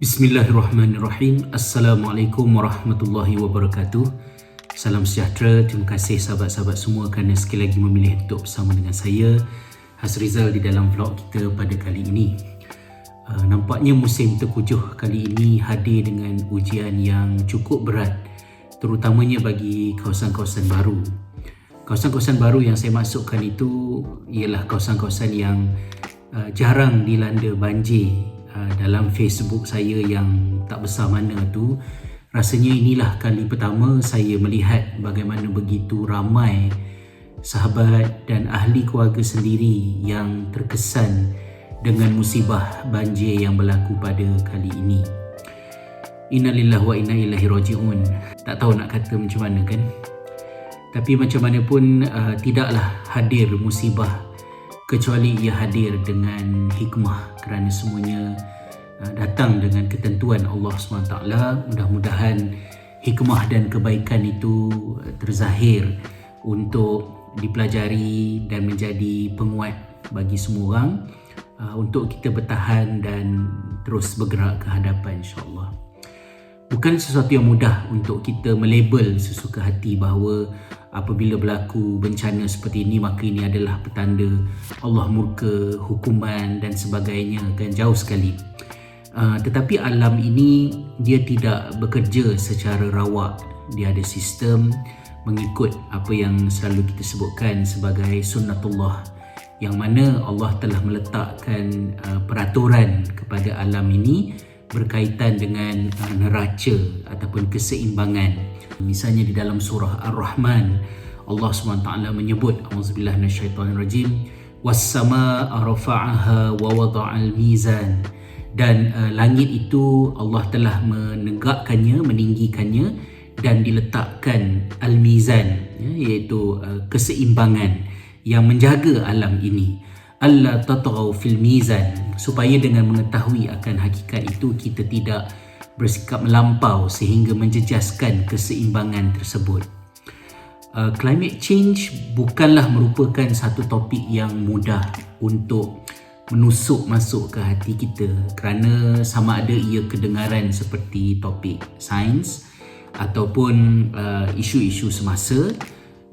Bismillahirrahmanirrahim. Assalamualaikum warahmatullahi wabarakatuh. Salam sejahtera. Terima kasih sahabat-sahabat semua kerana sekali lagi memilih untuk bersama dengan saya Hasrizal di dalam vlog kita pada kali ini. Nampaknya musim terkujuh kali ini hadir dengan ujian yang cukup berat, terutamanya bagi kawasan-kawasan baru. Kawasan-kawasan baru yang saya maksudkan itu ialah kawasan-kawasan yang jarang dilanda banjir. Dalam Facebook saya yang tak besar mana tu, rasanya inilah kali pertama saya melihat bagaimana begitu ramai sahabat dan ahli keluarga sendiri yang terkesan dengan musibah banjir yang berlaku pada kali ini. Innalillahi wa inna ilaihi raji'un. Tak tahu nak kata macam mana kan. Tapi macam mana pun tidaklah hadir musibah kecuali ia hadir dengan hikmah, kerana semuanya datang dengan ketentuan Allah SWT. Mudah-mudahan hikmah dan kebaikan itu terzahir untuk dipelajari dan menjadi penguat bagi semua orang untuk kita bertahan dan terus bergerak ke hadapan, insyaAllah. Bukan sesuatu yang mudah untuk kita melabel sesuka hati bahawa apabila berlaku bencana seperti ini maka ini adalah petanda Allah murka, hukuman dan sebagainya, kan, jauh sekali. Tetapi alam ini dia tidak bekerja secara rawak. Dia ada sistem mengikut apa yang selalu kita sebutkan sebagai sunnatullah, yang mana Allah telah meletakkan peraturan kepada alam ini berkaitan dengan neraca ataupun keseimbangan. Misalnya di dalam surah Ar-Rahman, Allah SWT menyebut, auzubillahi minasyaitonirrajim, was-samaa'a rafa'aha wa wada'al mizan, dan langit itu Allah telah menegakkannya, meninggikannya dan diletakkan al-mizan, iaitu keseimbangan yang menjaga alam ini. Allah tatghaw fil mizan, supaya dengan mengetahui akan hakikat itu kita tidak bersikap melampau sehingga menjejaskan keseimbangan tersebut. Climate change bukanlah merupakan satu topik yang mudah untuk menusuk masuk ke hati kita, kerana sama ada ia kedengaran seperti topik sains ataupun isu-isu semasa.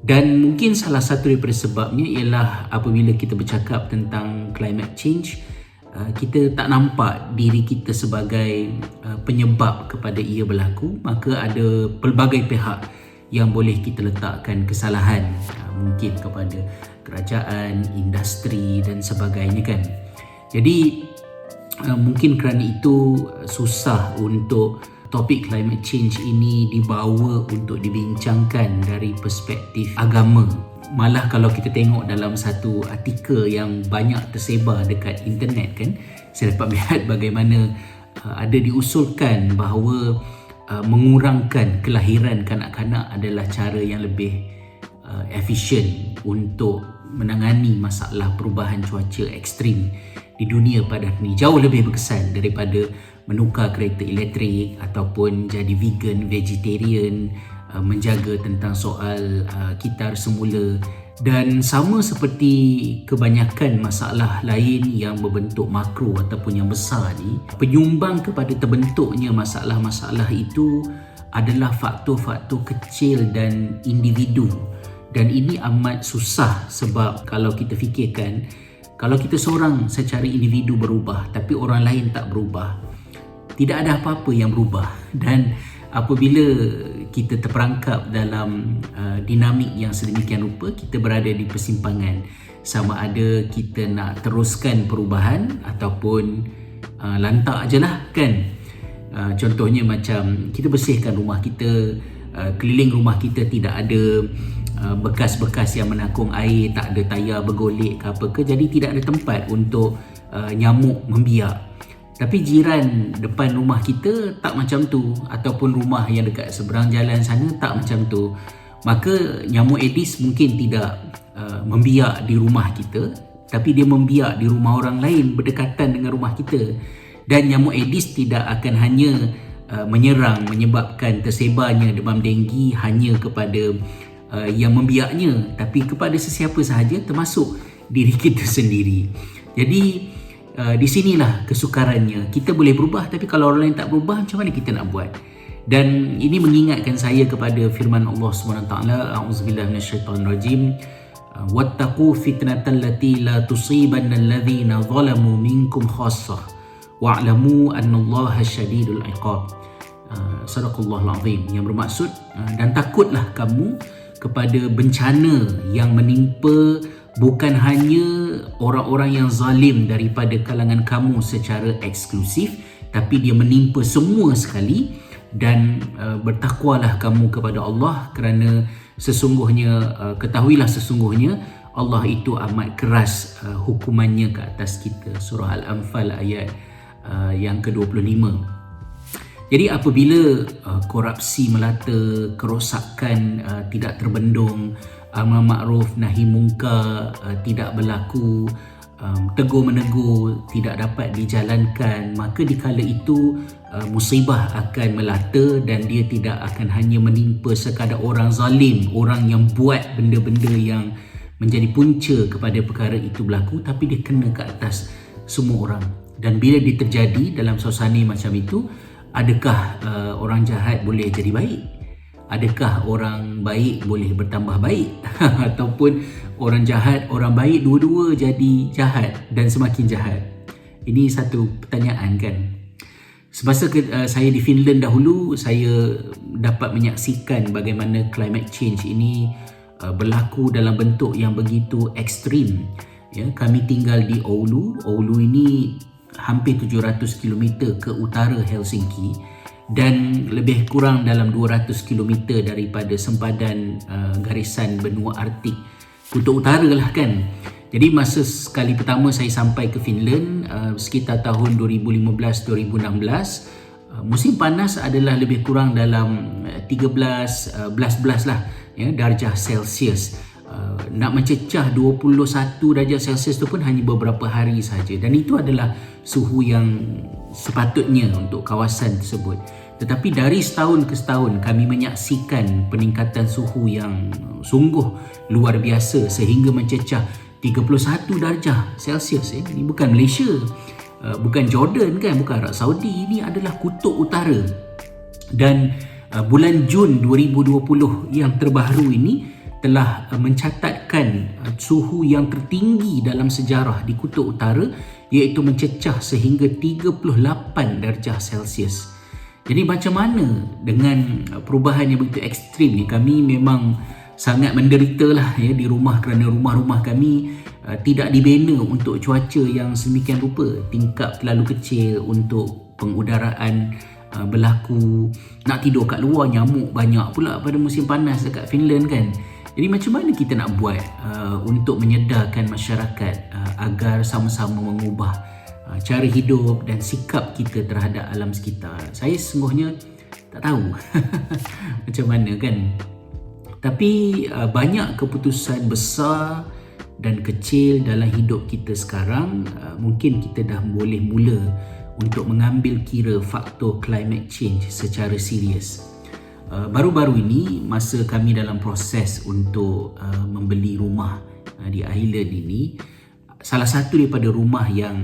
Dan mungkin salah satu daripada sebabnya ialah apabila kita bercakap tentang climate change, kita tak nampak diri kita sebagai penyebab kepada ia berlaku, maka ada pelbagai pihak yang boleh kita letakkan kesalahan, mungkin kepada kerajaan, industri dan sebagainya, kan. Jadi mungkin kerana itu susah untuk topik climate change ini dibawa untuk dibincangkan dari perspektif agama. Malah kalau kita tengok dalam satu artikel yang banyak tersebar dekat internet, kan, saya dapat melihat bagaimana ada diusulkan bahawa mengurangkan kelahiran kanak-kanak adalah cara yang lebih efisien untuk menangani masalah perubahan cuaca ekstrim di dunia pada hari ini. Jauh lebih berkesan daripada menukar kereta elektrik ataupun jadi vegan, vegetarian, menjaga tentang soal kitar semula. Dan sama seperti kebanyakan masalah lain yang berbentuk makro ataupun yang besar ni, penyumbang kepada terbentuknya masalah-masalah itu adalah faktor-faktor kecil dan individu. Dan ini amat susah, sebab kalau kita fikirkan, kalau kita seorang secara individu berubah tapi orang lain tak berubah, tidak ada apa-apa yang berubah. Dan apabila kita terperangkap dalam dinamik yang sedemikian rupa, kita berada di persimpangan, sama ada kita nak teruskan perubahan ataupun lantak je lah, kan. Contohnya macam kita bersihkan rumah kita, keliling rumah kita tidak ada bekas-bekas yang menakung air, tak ada tayar bergolek ke apa ke, jadi tidak ada tempat untuk nyamuk membiak. Tapi jiran depan rumah kita tak macam tu, ataupun rumah yang dekat seberang jalan sana tak macam tu. Maka nyamuk Aedes mungkin tidak membiak di rumah kita, tapi dia membiak di rumah orang lain berdekatan dengan rumah kita. Dan nyamuk Aedes tidak akan hanya menyebabkan tersebarnya demam denggi hanya kepada yang membiaknya, tapi kepada sesiapa sahaja, termasuk diri kita sendiri. Jadi di sinilah kesukarannya. Kita boleh berubah, tapi kalau orang lain tak berubah, macam mana kita nak buat? Dan ini mengingatkan saya kepada firman Allah SWT, a'udzubillahi minasyaitonirrajim, wattaqu fitnatan lati la tusibanna alladhina zalamu minkum khassah wa'lamu annallaha syadidul iqab. Sadaqallahul azim, yang bermaksud dan takutlah kamu kepada bencana yang menimpa bukan hanya orang-orang yang zalim daripada kalangan kamu secara eksklusif, tapi dia menimpa semua sekali. Dan bertakwalah kamu kepada Allah, kerana sesungguhnya ketahuilah sesungguhnya Allah itu amat keras hukumannya ke atas kita. Surah Al-Anfal ayat yang ke-25. Jadi apabila korupsi melata, kerosakan tidak terbendung, amar makruf nahi mungkar tidak berlaku, tegur menegur tidak dapat dijalankan, maka dikala itu musibah akan melata, dan dia tidak akan hanya menimpa sekadar orang zalim, orang yang buat benda-benda yang menjadi punca kepada perkara itu berlaku, tapi dia kena ke atas semua orang. Dan bila dia terjadi dalam suasana macam itu, adakah orang jahat boleh jadi baik? Adakah orang baik boleh bertambah baik? Ataupun orang jahat, orang baik, dua-dua jadi jahat dan semakin jahat? Ini satu pertanyaan kan. Semasa saya di Finland dahulu, saya dapat menyaksikan bagaimana climate change ini berlaku dalam bentuk yang begitu ekstrim. Ya, kami tinggal di Oulu. Oulu ini hampir 700 km ke utara Helsinki dan lebih kurang dalam 200 km daripada sempadan garisan benua Arktik kutub utara lah kan. Jadi masa sekali pertama saya sampai ke Finland sekitar tahun 2015-2016, musim panas adalah lebih kurang dalam 13 lah ya, darjah Celsius. Nak mencecah 21 darjah Celsius tu pun hanya beberapa hari saja, dan itu adalah suhu yang sepatutnya untuk kawasan tersebut. Tetapi dari setahun ke setahun kami menyaksikan peningkatan suhu yang sungguh luar biasa sehingga mencecah 31 darjah Celsius. Ini bukan Malaysia, bukan Jordan kan, bukan Arab Saudi, ini adalah kutub utara. Dan bulan Jun 2020 yang terbaru ini telah mencatatkan suhu yang tertinggi dalam sejarah di kutub utara, iaitu mencecah sehingga 38 darjah Celsius. Jadi macam mana dengan perubahan yang begitu ekstrim ni? Kami memang sangat menderita lah ya di rumah, kerana rumah-rumah kami tidak dibina untuk cuaca yang sedemikian rupa. Tingkap terlalu kecil untuk pengudaraan berlaku. Nak tidur kat luar, nyamuk banyak pula pada musim panas dekat Finland kan. Jadi macam mana kita nak buat untuk menyedarkan masyarakat agar sama-sama mengubah cara hidup dan sikap kita terhadap alam sekitar? Saya sesungguhnya tak tahu macam mana kan. Tapi banyak keputusan besar dan kecil dalam hidup kita sekarang, mungkin kita dah boleh mula untuk mengambil kira faktor climate change secara serius. Baru-baru ini, masa kami dalam proses untuk membeli rumah di Ireland ini, salah satu daripada rumah yang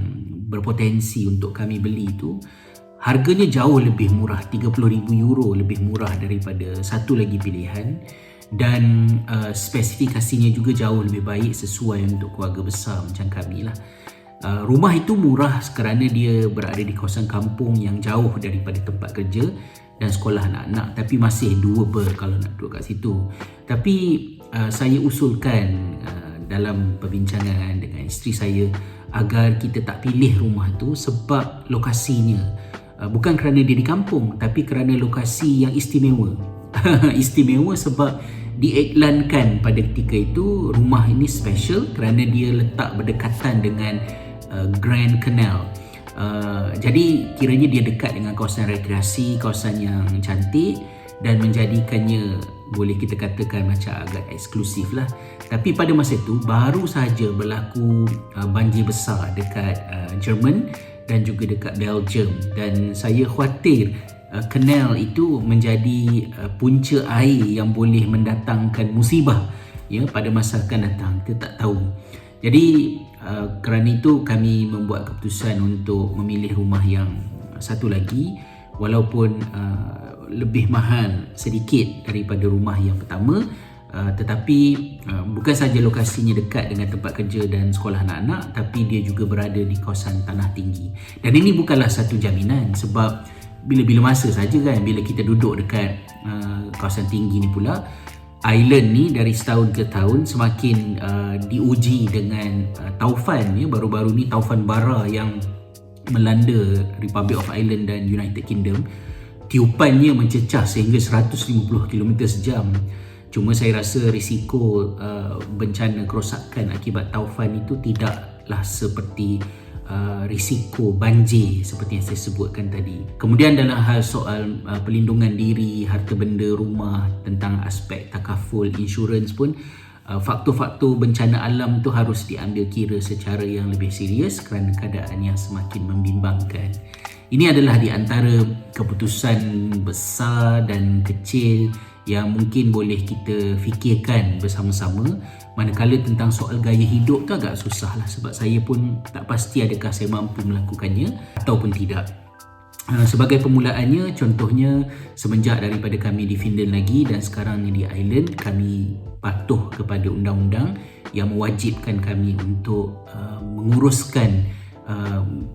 berpotensi untuk kami beli itu, harganya jauh lebih murah, 30,000 euro lebih murah daripada satu lagi pilihan, dan spesifikasinya juga jauh lebih baik sesuai untuk keluarga besar macam kami lah. Rumah itu murah kerana dia berada di kawasan kampung yang jauh daripada tempat kerja dan sekolah anak-anak, tapi masih doable kalau nak duduk kat situ. Tapi saya usulkan dalam perbincangan dengan isteri saya agar kita tak pilih rumah tu sebab lokasinya. Bukan kerana dia di kampung, tapi kerana lokasi yang istimewa. Istimewa sebab diiklankan pada ketika itu rumah ini special kerana dia letak berdekatan dengan Grand Canal. Jadi kiranya dia dekat dengan kawasan rekreasi, kawasan yang cantik, dan menjadikannya boleh kita katakan macam agak eksklusif lah. Tapi pada masa itu baru sahaja berlaku banjir besar dekat Jerman dan juga dekat Belgium, dan saya khawatir kanal itu menjadi punca air yang boleh mendatangkan musibah ya pada masa akan datang. Kita tak tahu. Jadi Kerana itu kami membuat keputusan untuk memilih rumah yang satu lagi, walaupun lebih mahal sedikit daripada rumah yang pertama, tetapi bukan sahaja lokasinya dekat dengan tempat kerja dan sekolah anak-anak, tapi dia juga berada di kawasan tanah tinggi. Dan ini bukanlah satu jaminan, sebab bila-bila masa saja kan, bila kita duduk dekat kawasan tinggi ni pula, island ni dari setahun ke tahun semakin diuji dengan taufan. Baru-baru ni taufan bara yang melanda Republic of Ireland dan United Kingdom. Tiupannya mencecah sehingga 150 km sejam. Cuma saya rasa risiko bencana kerosakan akibat taufan itu tidaklah seperti risiko banjir seperti yang saya sebutkan tadi. Kemudian dalam hal soal pelindungan diri, harta benda, rumah, tentang aspek takaful, insurans pun, faktor-faktor bencana alam tu harus diambil kira secara yang lebih serius kerana keadaan yang semakin membimbangkan. Ini adalah di antara keputusan besar dan kecil yang mungkin boleh kita fikirkan bersama-sama. Manakala tentang soal gaya hidup tu agak susah lah, sebab saya pun tak pasti adakah saya mampu melakukannya ataupun tidak. Sebagai permulaannya, contohnya semenjak daripada kami di Finland lagi dan sekarang ni di Ireland, kami patuh kepada undang-undang yang mewajibkan kami untuk menguruskan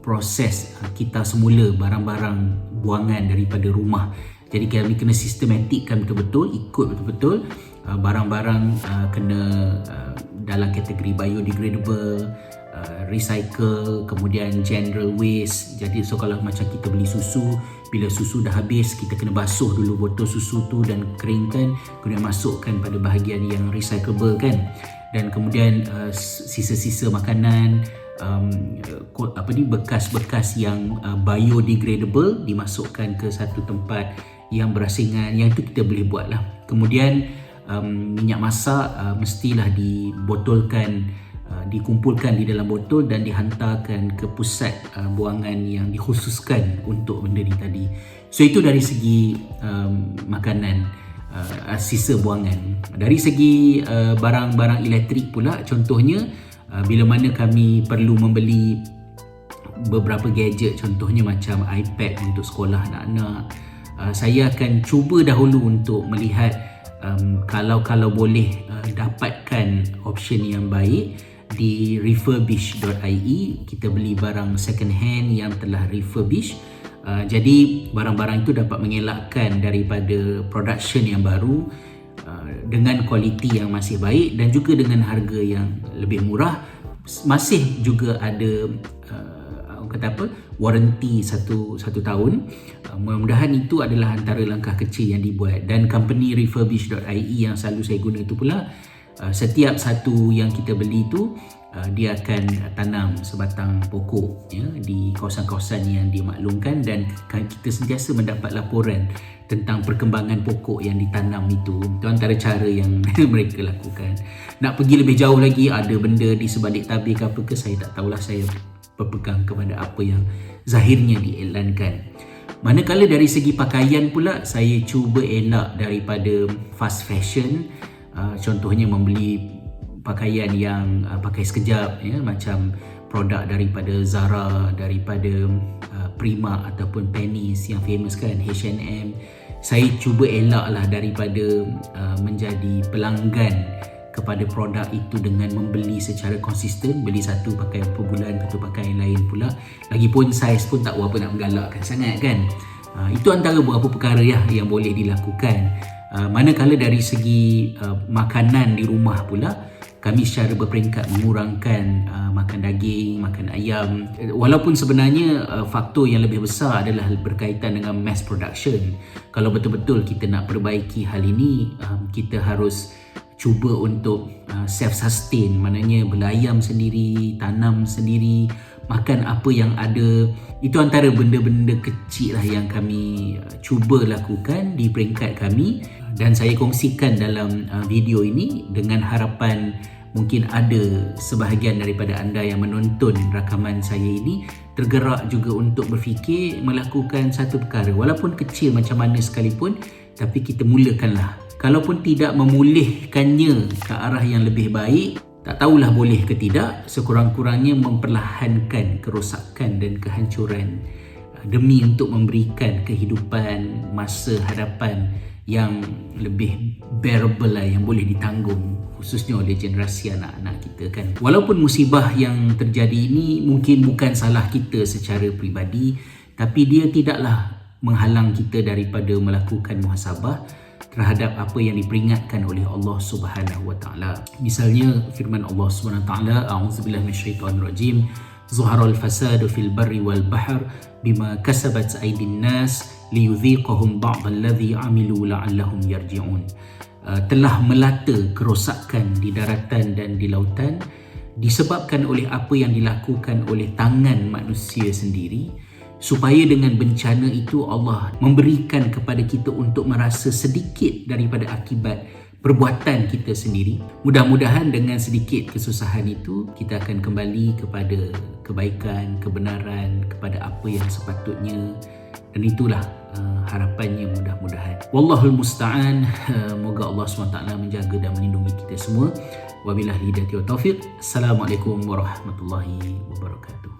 proses kita semula barang-barang buangan daripada rumah. Jadi kami kena sistematikkan betul-betul, ikut betul-betul barang-barang kena dalam kategori biodegradable, recycle, kemudian general waste. Jadi kalau macam kita beli susu, bila susu dah habis, kita kena basuh dulu botol susu tu dan keringkan, kemudian masukkan pada bahagian yang recyclable kan. Dan kemudian sisa-sisa makanan, bekas-bekas yang biodegradable dimasukkan ke satu tempat yang berasingan. Yang itu kita boleh buat lah. Kemudian minyak masak mestilah dibotolkan, dikumpulkan di dalam botol dan dihantarkan ke pusat buangan yang dikhususkan untuk benda ni tadi. So itu dari segi makanan, sisa buangan. Dari segi barang-barang elektrik pula, contohnya bila mana kami perlu membeli beberapa gadget, contohnya macam iPad untuk sekolah anak-anak, saya akan cuba dahulu untuk melihat kalau boleh dapatkan option yang baik di refurbish.ie. Kita beli barang second hand yang telah refurbish. Jadi barang-barang itu dapat mengelakkan daripada production yang baru dengan kualiti yang masih baik dan juga dengan harga yang lebih murah. Masih juga ada warranty satu tahun. Mudah-mudahan itu adalah antara langkah kecil yang dibuat. Dan company refurbish.ie yang selalu saya guna itu pula, setiap satu yang kita beli tu dia akan tanam sebatang pokok di kawasan-kawasan yang dimaklumkan, dan kita sentiasa mendapat laporan tentang perkembangan pokok yang ditanam itu. Itu antara cara yang mereka lakukan. Nak pergi lebih jauh lagi, ada benda di sebalik tabir ke apa ke, saya tak tahulah. Saya berpegang kepada apa yang zahirnya diiklankan. Manakala dari segi pakaian pula, saya cuba elak daripada fast fashion. Contohnya membeli pakaian yang pakai sekejap, macam produk daripada Zara, daripada Prima ataupun Pennies yang famous kan, H&M. Saya cuba elaklah daripada menjadi pelanggan kepada produk itu dengan membeli secara konsisten. Beli satu pakai per bulan, lepas tu pakai yang lain pula. Lagipun saiz pun tak berapa nak menggalakkan sangat kan. Itu antara beberapa perkara yang boleh dilakukan. Manakala dari segi makanan di rumah pula, kami secara berperingkat mengurangkan makan daging, makan ayam. Walaupun sebenarnya faktor yang lebih besar adalah berkaitan dengan mass production. Kalau betul-betul kita nak perbaiki hal ini, kita harus cuba untuk self-sustain. Maknanya belayam sendiri, tanam sendiri, makan apa yang ada. Itu antara benda-benda kecil lah yang kami cuba lakukan di peringkat kami. Dan saya kongsikan dalam video ini dengan harapan mungkin ada sebahagian daripada anda yang menonton rakaman saya ini tergerak juga untuk berfikir melakukan satu perkara, walaupun kecil macam mana sekalipun, tapi kita mulakanlah. Kalaupun tidak memulihkannya ke arah yang lebih baik, Tak tahulah boleh ke tidak, sekurang-kurangnya memperlahankan kerosakan dan kehancuran demi untuk memberikan kehidupan masa hadapan yang lebih bearable lah, yang boleh ditanggung khususnya oleh generasi anak-anak kita kan. Walaupun musibah yang terjadi ini mungkin bukan salah kita secara peribadi, tapi dia tidaklah menghalang kita daripada melakukan muhasabah terhadap apa yang diperingatkan oleh Allah Subhanahu wa taala. Misalnya firman Allah Subhanahu wa taala, a'udzubillahi minasyaitonir rajim, zuharal fasadu fil barri wal bahr bima kasabat aydin nas liyudhiqahum ba'd alladhi amilu la'allahum yarji'un. Telah melata kerosakan di daratan dan di lautan disebabkan oleh apa yang dilakukan oleh tangan manusia sendiri, supaya dengan bencana itu Allah memberikan kepada kita untuk merasa sedikit daripada akibat perbuatan kita sendiri. Mudah-mudahan dengan sedikit kesusahan itu kita akan kembali kepada kebaikan, kebenaran, kepada apa yang sepatutnya, dan itulah harapannya mudah-mudahan. Wallahul musta'an. Moga Allah SWT menjaga dan melindungi kita semua. Wabillahi hidayah wa taufiq. Assalamualaikum warahmatullahi wabarakatuh.